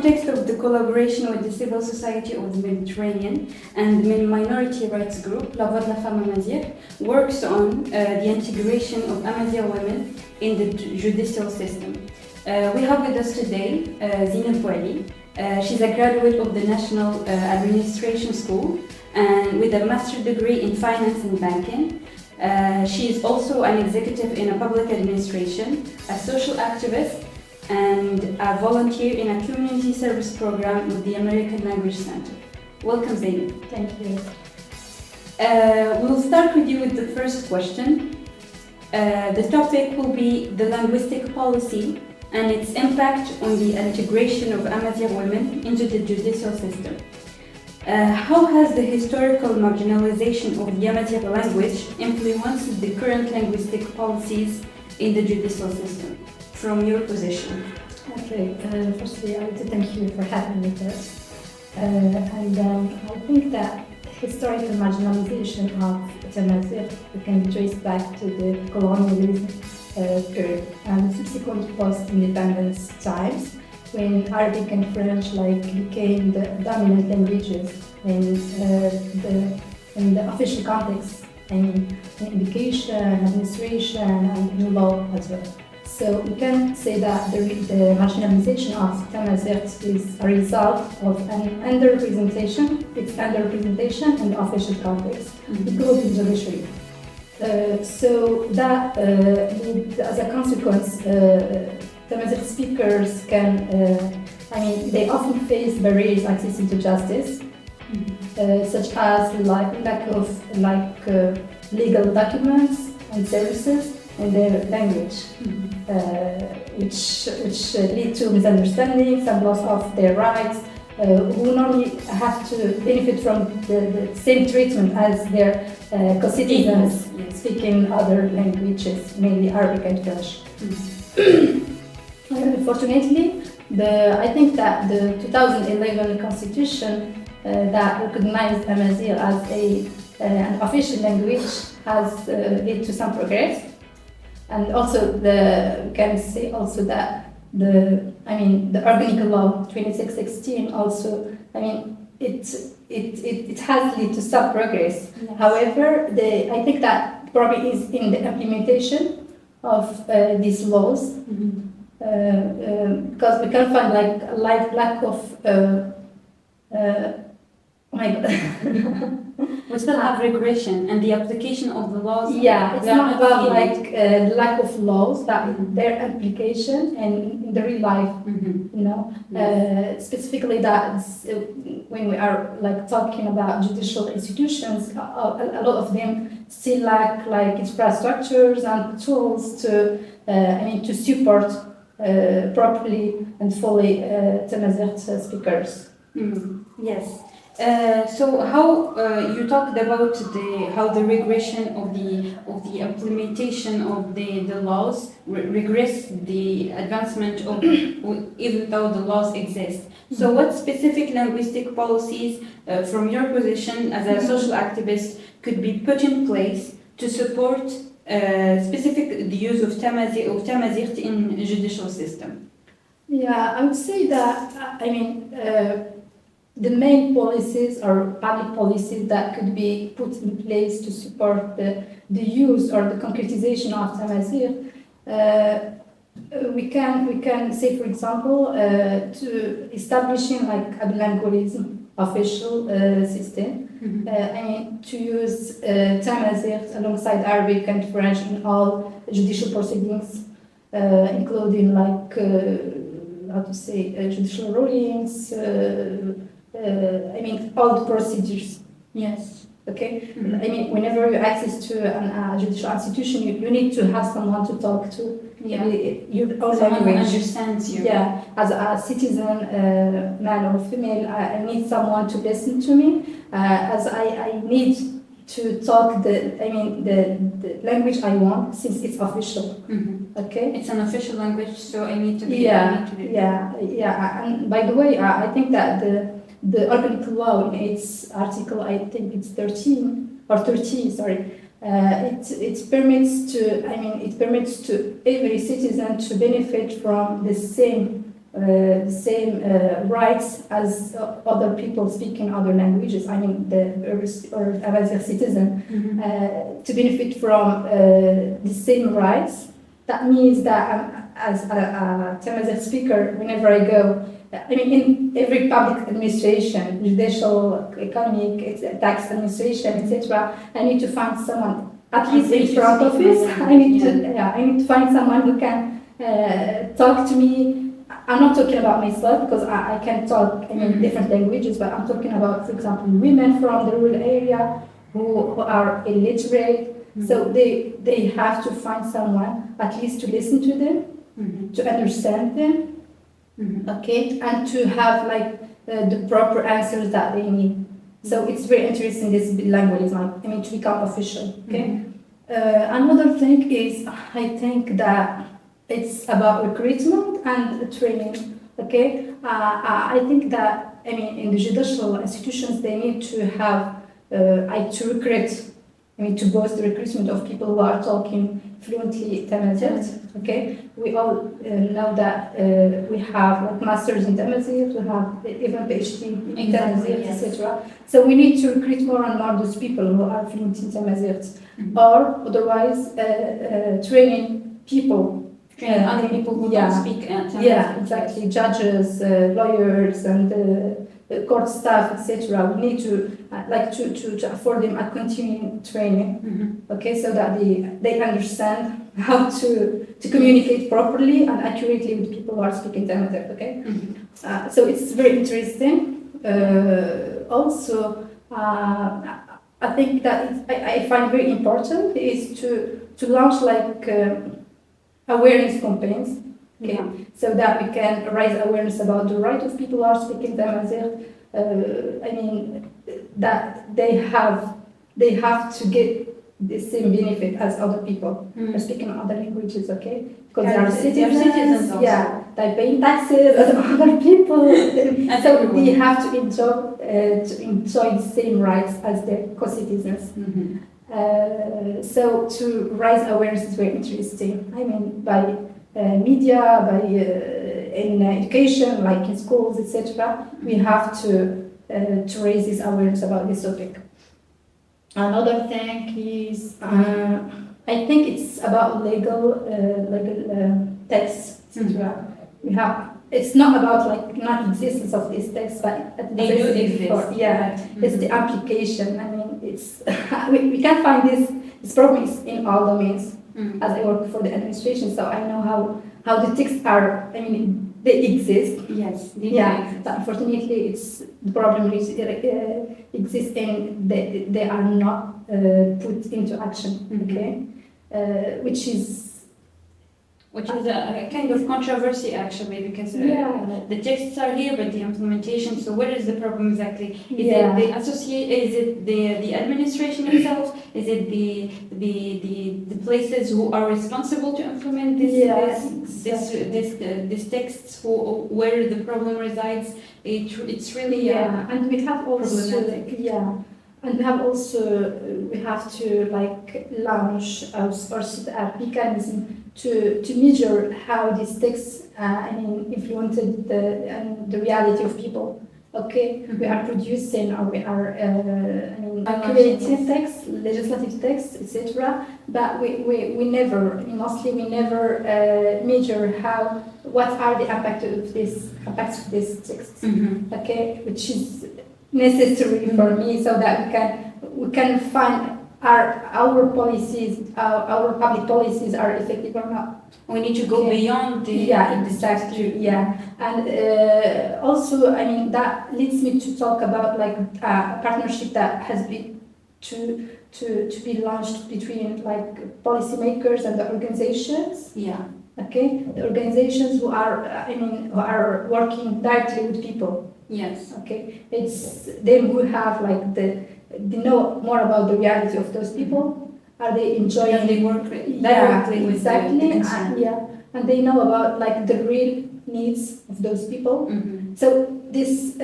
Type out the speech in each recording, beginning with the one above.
context of the collaboration with the civil society of the Mediterranean and the minority rights group, La Voix de la Femme Amazigh, works on the integration of Amazigh women in the judicial system. We have with us today Zineb Bouali. She's a graduate of the National Administration School and with a master's degree in finance and banking. She is also an executive in a public administration, a social activist, and a volunteer in a community service program with the American Language Center. Welcome, Zineb. Thank you. We'll start with you with the first question. The topic will be the linguistic policy and its impact on the integration of Amazigh women into the judicial system. How has the historical marginalization of the Amazigh language influenced the current linguistic policies in the judicial system, from your position? Okay, firstly, I want to thank you for having me first. I think that historical marginalization of Amazigh can be traced back to the colonialism period and subsequent post-independence times, when Arabic and French became the dominant languages in the official context, in education, administration, and in law as well. So we can say that the marginalization of Amazigh is a result of an underrepresentation in the official context, including judiciary. So that as a consequence, Amazigh speakers they often face barriers accessing to justice, such as lack of legal documents and services in their language, which lead to misunderstandings and loss of their rights, who normally have to benefit from the same treatment as their co-citizens speaking other languages, mainly Arabic and French. Fortunately, I think that the 2011 constitution that recognized Amazigh as an official language has led to some progress, and also we can say also that the organic law 2616 also it has led to some progress. Yes. However, I think that probably is in the implementation of these laws. Because we can find lack of we still have regression and the application of the laws. Yeah, it's not about lack of laws, but their application and in the real life, specifically that when we are talking about judicial institutions, a lot of them still lack infrastructures and tools to support properly and fully Amazigh speakers. Yes. So how you talked about how the regression of the implementation of the laws regress the advancement of even though the laws exist. So what specific linguistic policies from your position as a social activist could be put in place to support the use of Amazigh in the judicial system? Yeah, I would say that the main policies or public policies that could be put in place to support the use or the concretization of Amazigh, we can say, for example, to establishing a bilingualism official system. To use Amazigh alongside Arabic and French in all judicial proceedings, including judicial rulings. All the procedures. Yes. Okay. Whenever you access to a judicial institution, you need to have someone to talk to. Yeah. Your own someone language. Who understands you. Yeah. As a citizen, man or female, I need someone to listen to me. As I need to talk the language I want, since it's official. Okay. It's an official language, so I need to be. Yeah. And by the way, I think that the organic law in its article, I think it's 13 or 30, sorry, it permits to every citizen to benefit from the same the same rights as other people speaking other languages. I mean, the Amazigh citizen to benefit from the same rights. That means that as a Tamazight speaker, whenever I go, I mean, in every public administration, judicial, economic, tax administration, etc., I need to find someone, at least in front office, I need to find someone who can talk to me. I'm not talking about myself because I can talk different languages, but I'm talking about, for example, women from the rural area who are illiterate. So they have to find someone at least to listen to them, to understand them, okay, and to have like the proper answers that they need. So it's very interesting, this language, to become official, okay. Another thing is, I think that it's about recruitment and training, okay. I think that, in the judicial institutions, they need to have, to recruit, to boost the recruitment of people who are talking fluently Tamazight, okay. We all know that we have like masters in Tamazight, we have even PhD in Tamazight, etc. So we need to recruit more and more those people who are fluent in Tamazight, or otherwise training people. Other people who don't speak Tamazight. Yeah, exactly. Judges, lawyers, and court staff, etc. We need to to afford them a continuing training, okay, so that they understand how to communicate properly and accurately with people who are speaking Tamazight, okay. So it's very interesting. Also, I think that I find very important is to launch like awareness campaigns, okay, so that we can raise awareness about the right of people who are speaking Tamazight. That they have to get the same benefit as other people who are speaking other languages, okay, because they are citizens, they pay taxes as other people, so they have to enjoy the same rights as their co-citizens. So to raise awareness is very interesting. By media, by in education, like in schools, etc. We have to raise this awareness about this topic. Another thing is, I think it's about legal texts, etc. It's not about like non-existence of these texts, but they do exist. It's the application. It's we can find this problem is in all domains. As I work for the administration, so I know how the texts are. They exist. Yes. But unfortunately, the problem exists and they are not put into action. Okay, which is a kind of controversy actually, because the texts are here, but the implementation. So where is the problem exactly? Is it the associate? Is it the administration itself? Is it the places who are responsible to implement these texts? Where the problem resides? It's really and we have also and we have to like launch or set a mechanism to measure how these texts influenced the reality of people. Okay, we are producing or we are creating texts, legislative texts, etc. But we never, mostly we never measure what are the impacts of these texts. Okay, which is necessary for me so that we can find our policies, our public policies are effective or not. We need to go beyond the exactly. And also, that leads me to talk about like a partnership that has been to be launched between like policymakers and the organizations. Okay, the organizations who are working directly with people. Yes. Okay, it's them who have like they know more about the reality of those people. Are they enjoying? And they work directly with the concern. And they know about like the real needs of those people. So this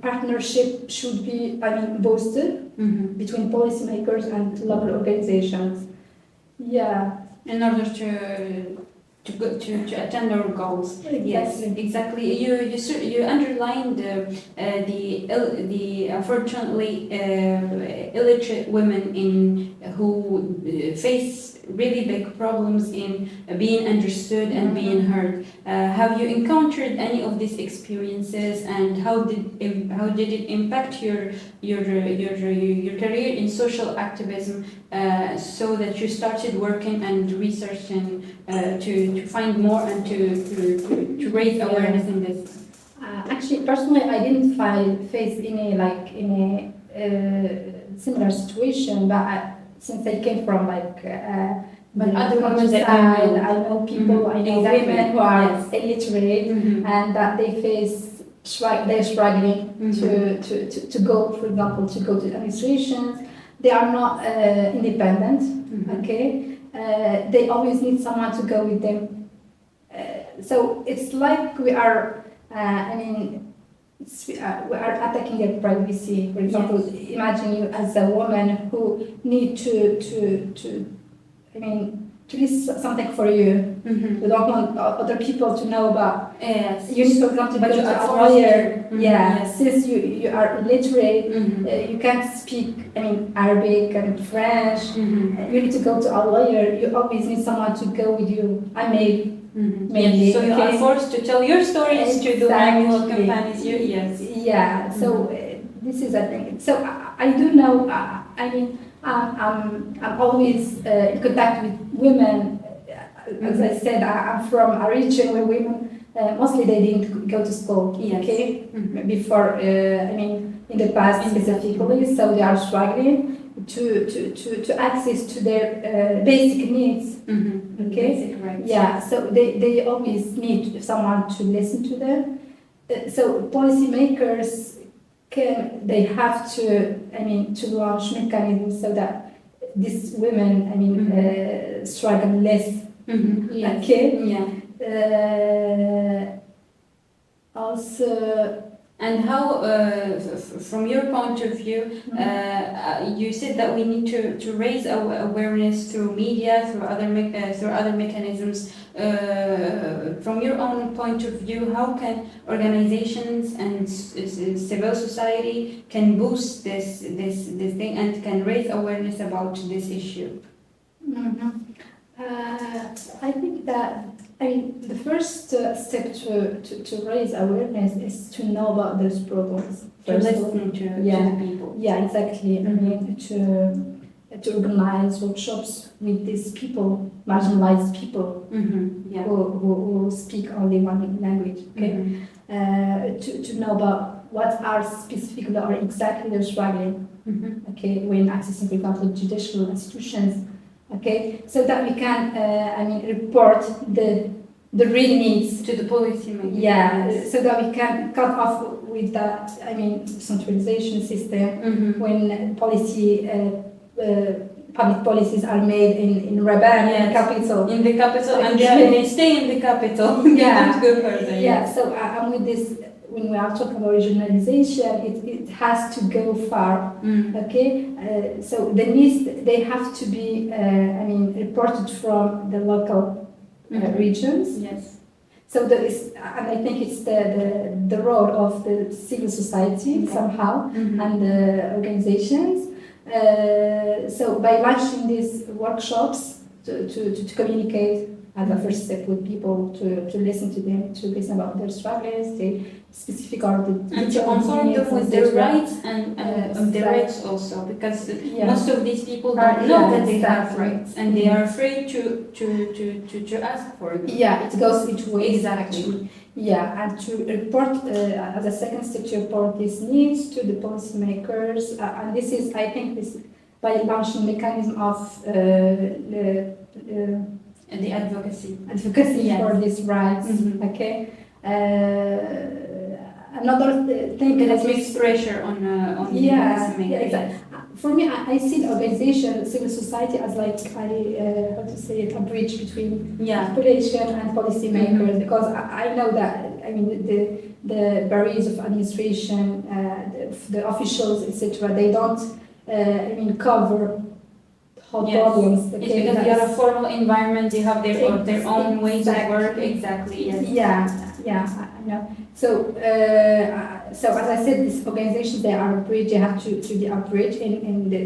partnership should be, boosted between policymakers and local organizations. In order to to attain our goals. Exactly. Yes, exactly. You underlined the unfortunately illiterate women who face really big problems in being understood and being heard. Have you encountered any of these experiences, and how did it impact your career in social activism, so that you started working and researching to find more and to raise awareness in this? Actually, personally, I didn't face any similar situation, but since I came from other countryside, I know people, I know women who are illiterate, and that they face they're struggling to go, for example, to go to administrations. They are not independent. Okay, they always need someone to go with them. So it's like we are. We are attacking their privacy. For example, imagine you as a woman who need to list something for you. You don't want other people to know about. Yes. You need, for example, to go to a lawyer. Yes. Since you are illiterate, you can't speak Arabic and French. You need to go to a lawyer. You always need someone to go with you. Mainly. So you are forced to tell your stories to the local companies. Yeah. So this is a thing. So I do know. I'm always in contact with women. As I said, I'm from a region where women mostly they didn't go to school. Okay, before in the past specifically, so they are struggling to access to their basic needs. Okay, basic rights. Yeah, so they always need someone to listen to them. So policymakers have to launch mechanisms so that these women struggle less. Okay. Also. And how, from your point of view, you said that we need to raise awareness through media, through other mechanisms. From your own point of view, how can organizations and civil society can boost this thing and can raise awareness about this issue? I think that the first step to raise awareness is to know about those problems. To listen to the people. Yeah, exactly. To organize workshops with these people, marginalized people who speak only one language. Okay, to know about what are specifically or exactly they're struggling. Okay, when accessing, for example, judicial institutions. Okay, so that we can, report the real needs to the policymakers. Yeah, so that we can cut off with that, centralization system when public policies are made in Rabat, in the capital. In the capital, and they stay in the capital. They don't go further. Yeah, so I'm with this. When we are talking about regionalization, it has to go far. Okay, so the needs they have to be, reported from the local regions. Yes. So and I think it's the role of the civil society somehow and the organizations. So by launching these workshops to communicate as a first step with people, to listen to them, to listen about their struggles, the specific and to inform them with their rights and their rights also, because most of these people don't know that they have rights and they are afraid to ask for them. Yeah, it goes each way. Exactly. Yeah, and to report as a second step to report these needs to the policymakers, and this is, I think, this by launching mechanism of the advocacy for these rights. Okay. Another thing that makes pressure on the policymakers. Exactly. For me, I see the organization, civil society, as a bridge between population and policymakers, because I know that the barriers of administration, the officials, etc., they don't cover hot Yes. problems. It's Okay, because you have a formal environment, they have their own ways of work. Exactly. Exactly, yes. Yeah, I know. So, so as I said, these organizations, they are a bridge. They have to be a bridge in the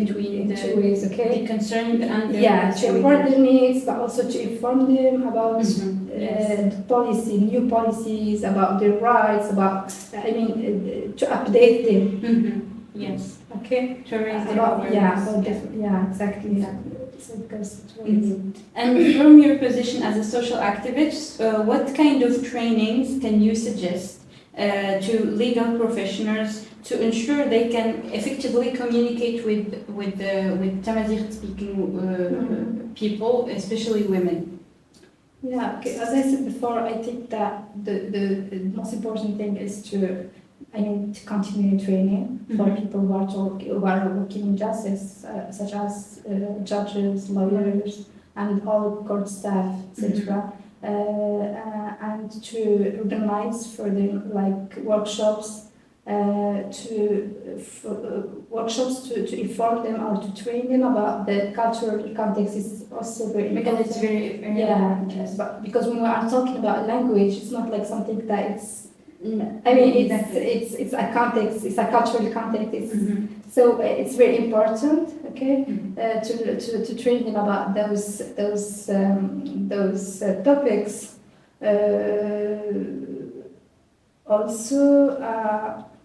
Between in the- two ways. The Okay. concerned and the To support their needs, but also to inform them about Yes. the policy, new policies, about their rights, about to update them. Yes. Okay. To raise their About awareness. exactly. Exactly. So because it's really- And from your position as a social activist, what kind of trainings can you suggest to legal professionals to ensure they can effectively communicate with Tamazight-speaking people, especially women? Yeah, okay. As I said before, I think that the most important thing is to continue training for people who are working in justice, such as judges, lawyers, and all court staff, etc. And to organize for them like workshops. To inform them or to train them about the cultural context is also very Because important. it's very important, yes. But because when we are talking about language, it's not like something that it's. It's a context. It's a cultural context. So it's very important, okay, to train them about those topics. Also.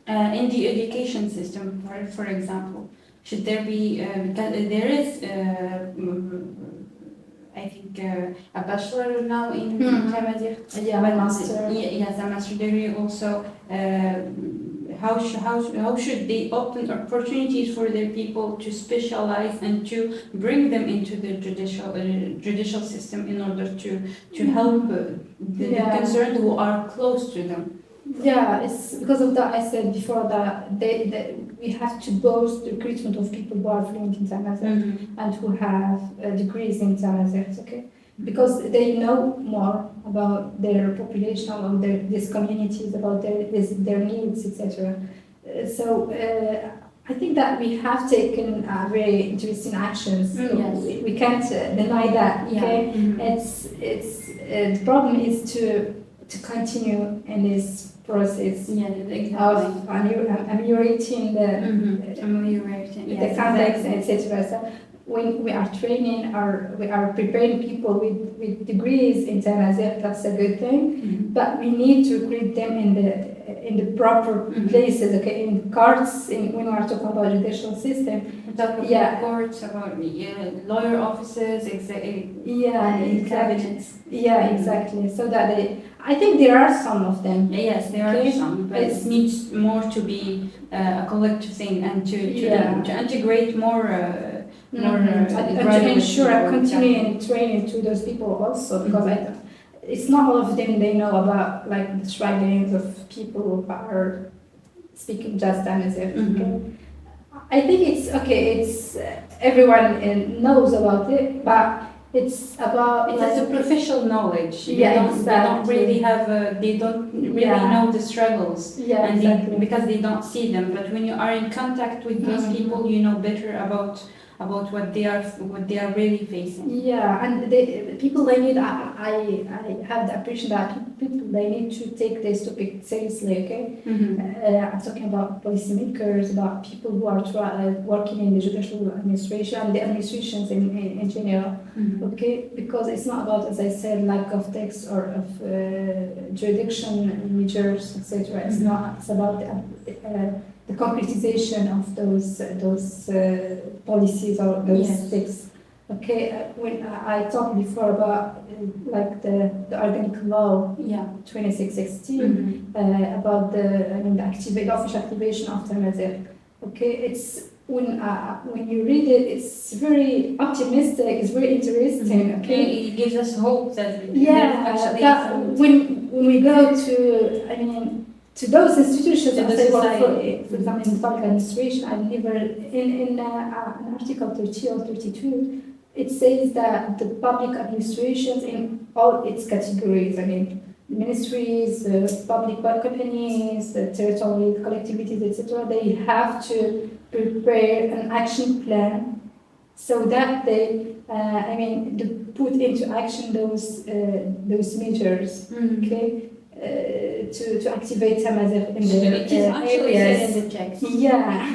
In the education system, for example, should there be, because there is, I think, a bachelor now in Tamazight. Master. Yes, a master degree also. How should they open opportunities for their people to specialize and to bring them into the judicial system in order to help the concerned who are close to them? Yeah, it's because of that I said before that we have to boost the recruitment of people who are fluent in Tamazight and who have degrees in Tamazight, okay? Because they know more about their population, about these communities, about their needs, etc. So I think that we have taken very interesting actions. Yes. We can't deny that. Okay, the problem is to continue in this process of ameliorating the context, etc. So when we are training or we are preparing people with degrees in Tamazight, that's a good thing. But we need to recruit them in the proper places, okay, in courts, when we are talking about judicial system. Courts, about lawyer offices, cabinets. Yeah, exactly. So that I think there are some of them. Yes, there are some, but it needs more to be a collective thing and to integrate more. And to ensure a continuing training to those people also, because it's not all of them they know about like the strugglings of people who are speaking just Tamazight. Okay? I think it's okay. It's everyone knows about it, but it's about it's a professional knowledge. Yeah, they don't really have. They don't really know the struggles. Yeah, and exactly. because they don't see them. But when you are in contact with those people, you know better about what they are really facing. Yeah, and the people they need. I have the impression that people they need to take this topic seriously. Okay, I'm talking about policymakers, about people who are working in the judicial administration and the administrations in general. Okay, because it's not about, as I said, lack of text or of jurisdiction measures, etc. It's not. It's about the concretization of those policies or those texts. Okay, when I talked before about like the organic law 2616 about the official activation of Tamazight. Okay, it's when you read it, it's very optimistic. It's very interesting. Okay, it gives us hope that that when we go to to those institutions, as they work for example, in the public administration, I never in an article 30 or 32, it says that the public administrations in all its categories, ministries, public companies, territorial collectivities, etc., they have to prepare an action plan so that they, to put into action those measures, okay, to activate Amazigh in the It is actually areas. said in the text. Yeah,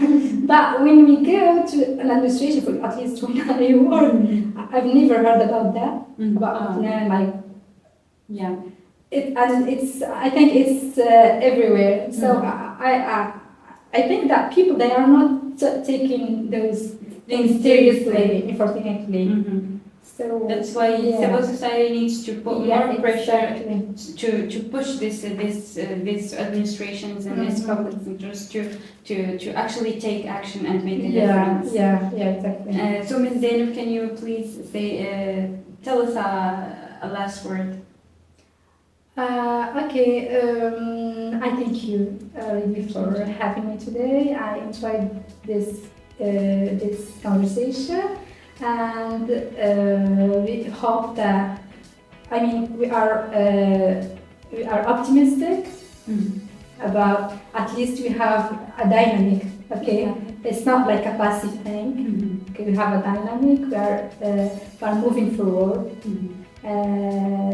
but when we go to an administration, for at least when I work, I've never heard about that. About like Yeah. I think it's everywhere. So I think that people, they are not taking those things seriously, unfortunately. So That's why civil society needs to put more pressure exactly. to push these administrations and these public sectors to actually take action and make a difference. Yeah, exactly. So Ms. Zineb, can you please say tell us a last word? Okay, I thank you really for having me today. I enjoyed this conversation, and we hope that, we are optimistic about, at least we have a dynamic. Okay, it's not like a passive thing. Okay, we have a dynamic. We are moving forward.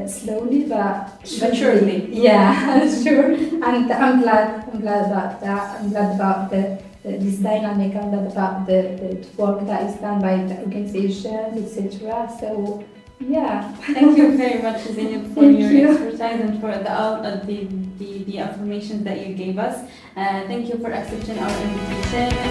Slowly but surely. Yeah, sure. And I'm glad about that. I'm glad about this dynamic. I'm glad about the work that is done by the organizations, etc. So, yeah. Thank you very much, Zineb, for your expertise and for the information that you gave us. Thank you for accepting our invitation.